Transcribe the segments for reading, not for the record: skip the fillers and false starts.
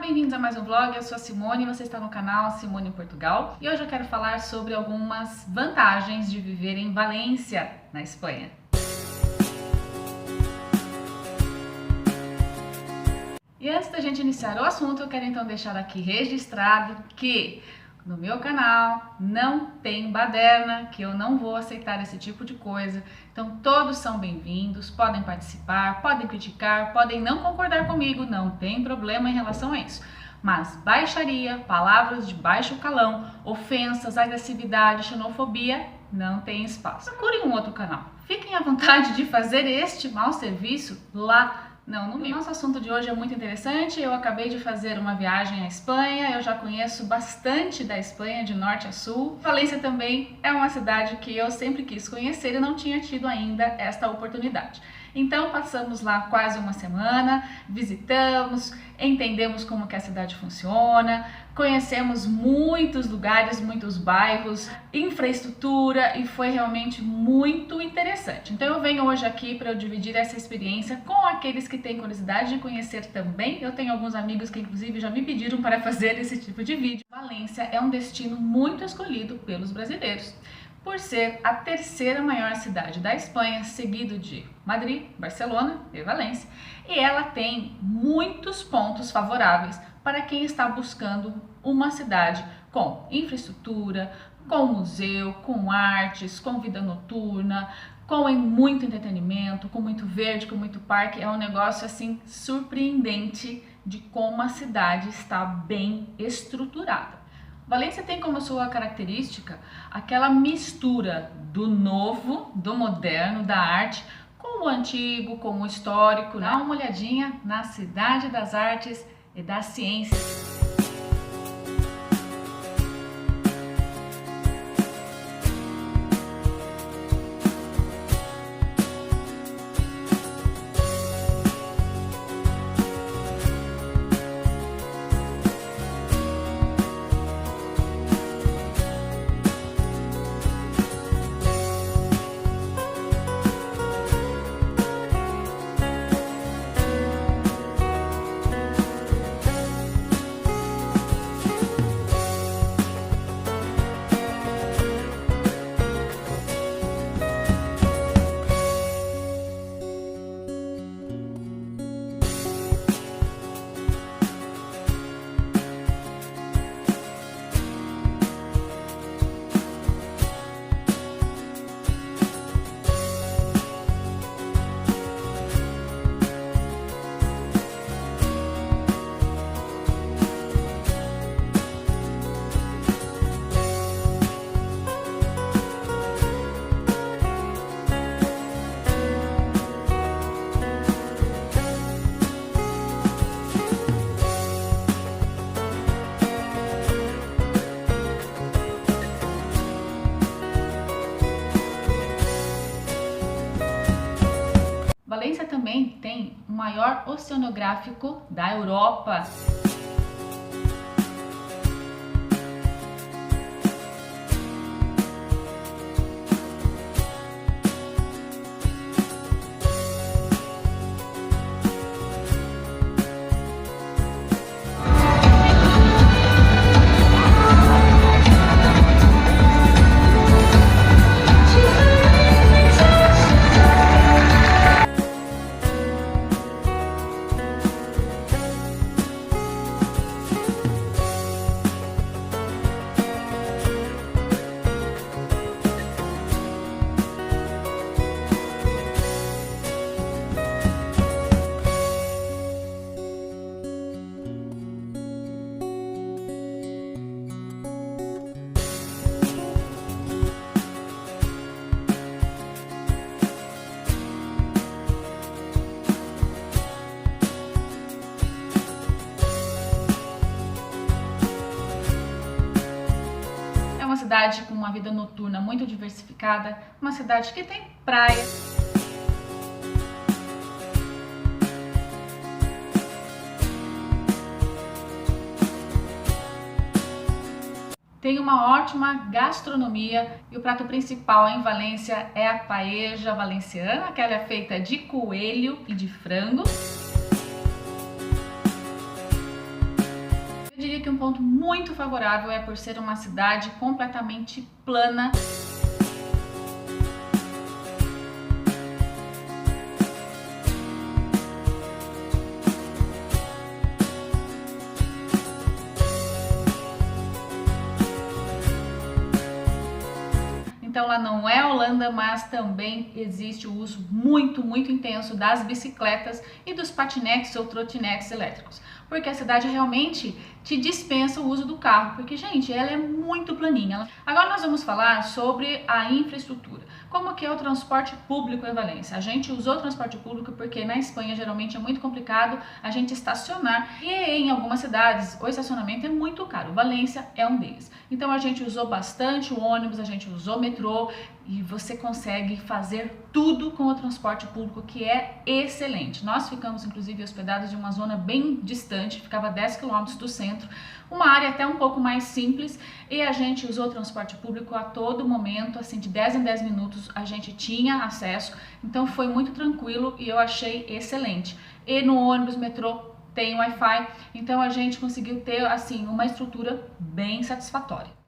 bem-vindos a mais um vlog. Eu sou a Simone, você está no canal Simone em Portugal e hoje eu quero falar sobre algumas vantagens de viver em Valência, na Espanha. E antes da gente iniciar o assunto, eu quero então deixar aqui registrado que no meu canal não tem baderna, que eu não vou aceitar esse tipo de coisa. Então todos são bem-vindos, podem participar, podem criticar, podem não concordar comigo, não tem problema em relação a isso. Mas baixaria, palavras de baixo calão, ofensas, agressividade, xenofobia, não tem espaço. Procurem um outro canal. Fiquem à vontade de fazer este mau serviço lá. Não, no meu. O nosso assunto de hoje é muito interessante. Eu acabei de fazer uma viagem à Espanha, eu já conheço bastante da Espanha, de norte a sul. Valência também é uma cidade que eu sempre quis conhecer e não tinha tido ainda esta oportunidade. Então passamos lá quase uma semana, visitamos, entendemos como que a cidade funciona, conhecemos muitos lugares, muitos bairros, infraestrutura e foi realmente muito interessante. Então eu venho hoje aqui para eu dividir essa experiência com aqueles que têm curiosidade de conhecer também. Eu tenho alguns amigos que inclusive já me pediram para fazer esse tipo de vídeo. Valência é um destino muito escolhido pelos brasileiros, por ser a terceira maior cidade da Espanha, seguido de Madrid, Barcelona e Valência, e ela tem muitos pontos favoráveis para quem está buscando uma cidade com infraestrutura, com museu, com artes, com vida noturna, com muito entretenimento, com muito verde, com muito parque. É um negócio assim surpreendente de como a cidade está bem estruturada. Valência tem como sua característica aquela mistura do novo, do moderno, da arte, com o antigo, com o histórico. Dá uma olhadinha na Cidade das Artes e das Ciências. Valência também tem o maior oceanográfico da Europa. Uma cidade com uma vida noturna muito diversificada, uma cidade que tem praia. Tem uma ótima gastronomia e o prato principal em Valência é a paella valenciana, que ela é feita de coelho e de frango. diria que um ponto muito favorável é por ser uma cidade completamente plana. Então lá não é Holanda, mas também existe o uso muito intenso das bicicletas e dos patinetes ou trotinetes elétricos, porque a cidade realmente te dispensa o uso do carro, porque, gente, ela é muito planinha. Agora nós vamos falar sobre a infraestrutura. Como que é o transporte público em Valência? A gente usou o transporte público porque na Espanha geralmente é muito complicado a gente estacionar, e em algumas cidades o estacionamento é muito caro. Valência é um deles. Então a gente usou bastante o ônibus, a gente usou o metrô, e você consegue fazer tudo com o transporte público, que é excelente. Nós ficamos inclusive hospedados em uma zona bem distante, ficava a 10 km do centro, uma área até um pouco mais simples, e a gente usou o transporte público a todo momento, assim, de 10 em 10 minutos a gente tinha acesso, então foi muito tranquilo e eu achei excelente. E no ônibus, metrô, tem Wi-Fi, então a gente conseguiu ter, assim, uma estrutura bem satisfatória.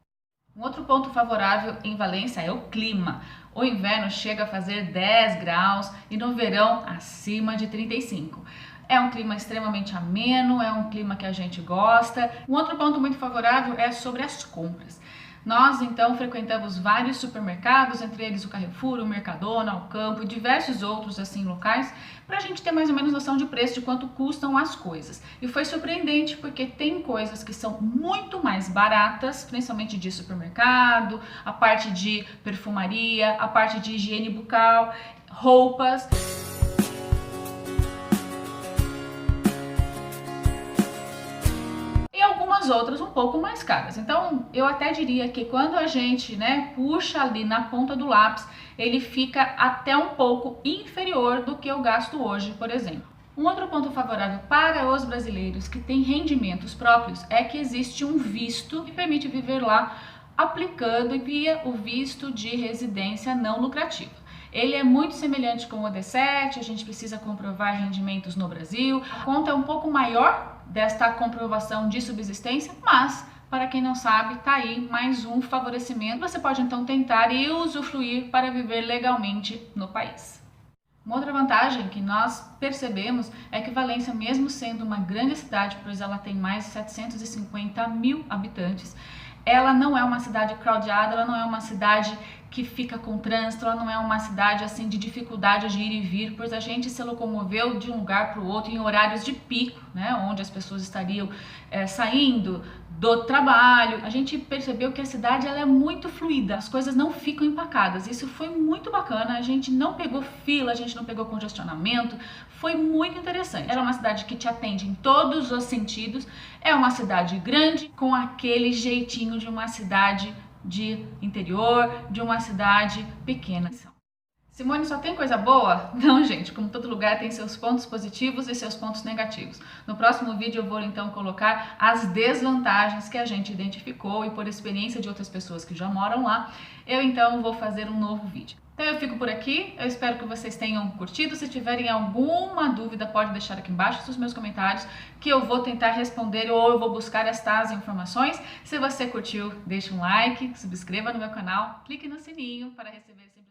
Um outro ponto favorável em Valência é o clima. O inverno chega a fazer 10 graus e no verão acima de 35. É um clima extremamente ameno, é um clima que a gente gosta. Um outro ponto muito favorável é sobre as compras. Nós, então, frequentamos vários supermercados, entre eles o Carrefour, o Mercadona, o Campo e diversos outros, assim, locais, para a gente ter mais ou menos noção de preço, de quanto custam as coisas. E foi surpreendente porque tem coisas que são muito mais baratas, principalmente de supermercado, a parte de perfumaria, a parte de higiene bucal, roupas. Outras um pouco mais caras. Então eu até diria que quando a gente, puxa ali na ponta do lápis, ele fica até um pouco inferior do que eu gasto hoje, por exemplo. Um outro ponto favorável para os brasileiros que têm rendimentos próprios é que existe um visto que permite viver lá aplicando via o visto de residência não lucrativa. Ele é muito semelhante com o D7, a gente precisa comprovar rendimentos no Brasil. A conta é um pouco maior desta comprovação de subsistência, mas para quem não sabe, tá aí mais um favorecimento. Você pode então tentar e usufruir para viver legalmente no país. Uma outra vantagem que nós percebemos é que Valência, mesmo sendo uma grande cidade, pois ela tem mais de 750 mil habitantes, ela não é uma cidade crowdada, ela não é uma cidade que fica com trânsito, ela não é uma cidade assim de dificuldade de ir e vir, pois a gente se locomoveu de um lugar para o outro em horários de pico, onde as pessoas estariam saindo do trabalho. A gente percebeu que a cidade ela é muito fluida, as coisas não ficam empacadas. Isso foi muito bacana, a gente não pegou fila, a gente não pegou congestionamento, foi muito interessante. Ela é uma cidade que te atende em todos os sentidos, é uma cidade grande com aquele jeitinho de uma cidade de interior, de uma cidade pequena. Simone, só tem coisa boa? Não, gente, como todo lugar tem seus pontos positivos e seus pontos negativos. No próximo vídeo eu vou então colocar as desvantagens que a gente identificou e por experiência de outras pessoas que já moram lá, eu então vou fazer um novo vídeo. Então eu fico por aqui, eu espero que vocês tenham curtido. Se tiverem alguma dúvida, pode deixar aqui embaixo nos meus comentários que eu vou tentar responder ou eu vou buscar estas informações. Se você curtiu, deixe um like, se inscreva no meu canal, clique no sininho para receber esse